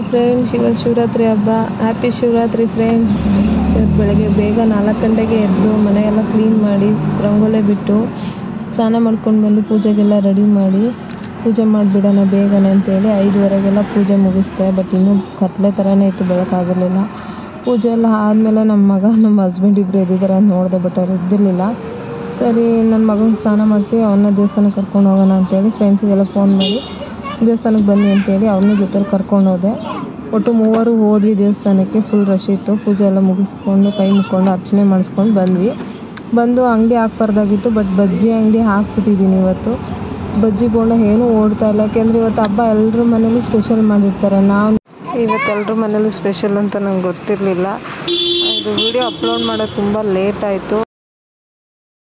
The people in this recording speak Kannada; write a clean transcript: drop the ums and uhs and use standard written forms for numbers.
ಫ್ರೆಂಡ್ಸ್, ಇವತ್ತು ಶಿವರಾತ್ರಿ ಹಬ್ಬ. Happy Shivaratri friends. ಇವತ್ತು ಬೆಳಗ್ಗೆ ಬೇಗ 4 ಗಂಟೆಗೆ ಎದ್ದು ಮನೆಯೆಲ್ಲ ಕ್ಲೀನ್ ಮಾಡಿ ರಂಗೋಲೆ ಬಿಟ್ಟು ಸ್ನಾನ ಮಾಡ್ಕೊಂಡು ಬಂದು ಪೂಜೆಗೆಲ್ಲ ರೆಡಿ ಮಾಡಿ ಪೂಜೆ ಮಾಡಿಬಿಡೋಣ ಬೇಗನೆ ಅಂತೇಳಿ 5:15ಗೆಲ್ಲ ಪೂಜೆ ಮುಗಿಸ್ದೆ. ಬಟ್ ಇನ್ನೂ ಕತ್ಲೆ ಥರನೇ ಇತ್ತು, ಬೆಳಕಾಗಿರಲಿಲ್ಲ. ಪೂಜೆ ಎಲ್ಲ ಆದಮೇಲೆ ನಮ್ಮ ಮಗ ನಮ್ಮ ಹಸ್ಬೆಂಡ್ ಇಬ್ಬರು ಎದ್ದಿದ್ದಾರೆ ಅಂತ ನೋಡಿದೆ, ಬಟ್ ಅವ್ರು ಎದ್ದಿರಲಿಲ್ಲ. ಸರಿ, ನನ್ನ ಮಗನ ಸ್ನಾನ ಮಾಡಿಸಿ ಅವನ್ನ ದೇವಸ್ಥಾನಕ್ಕೆ ಕರ್ಕೊಂಡು ಹೋಗೋಣ ಅಂತೇಳಿ ಫ್ರೆಂಡ್ಸಿಗೆಲ್ಲ ಫೋನ್ ಮಾಡಿ ದೇವಸ್ಥಾನಕ್ಕೆ ಬನ್ನಿ ಅಂತೇಳಿ ಅವ್ರನ್ನ ಜೊತೆಲಿ ಕರ್ಕೊಂಡು ಹೋದೆ. ಒಟ್ಟು 3 ಹೋದ್ವಿ ದೇವಸ್ಥಾನಕ್ಕೆ. ಫುಲ್ ರಶ್ ಇತ್ತು. ಪೂಜೆ ಎಲ್ಲ ಮುಗಿಸ್ಕೊಂಡು ಕೈ ಮುಕ್ಕೊಂಡು ಅರ್ಚನೆ ಮಾಡಿಸ್ಕೊಂಡು ಬಂದು ಅಂಗಡಿ ಹಾಕ್ಬಾರ್ದಾಗಿತ್ತು, ಬಟ್ ಬಜ್ಜಿ ಅಂಗಡಿ ಹಾಕ್ಬಿಟ್ಟಿದ್ದೀನಿ ಇವತ್ತು. ಬಜ್ಜಿ ಬೋಂಡ ಏನೂ ಓಡ್ತಾ ಇಲ್ಲ, ಯಾಕೆಂದರೆ ಇವತ್ತು ಹಬ್ಬ ಎಲ್ಲರ ಮನೇಲಿ ಸ್ಪೆಷಲ್ ಮಾಡಿರ್ತಾರೆ. ಇವತ್ತು ಎಲ್ಲರ ಮನೇಲಿ ಸ್ಪೆಷಲ್ ಅಂತ ನಂಗೆ ಗೊತ್ತಿರಲಿಲ್ಲ. ಇದು ವಿಡಿಯೋ ಅಪ್ಲೋಡ್ ಮಾಡೋದು ತುಂಬ ಲೇಟ್ ಆಯಿತು.